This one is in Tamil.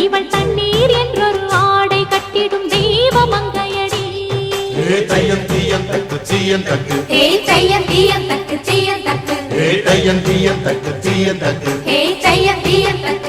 இவள் தண்ணீர் என்றொரு ஆடை கட்டிடும் தெய்வ மங்கையடி. தையம் தீயம் தக்கு தீயம் தக்கு தையம் தீயம் தக்கு தீயம் தக்கு தையம் தீயம் தக்கு தீயம் தக்கு தையம் தீயம் தக்கு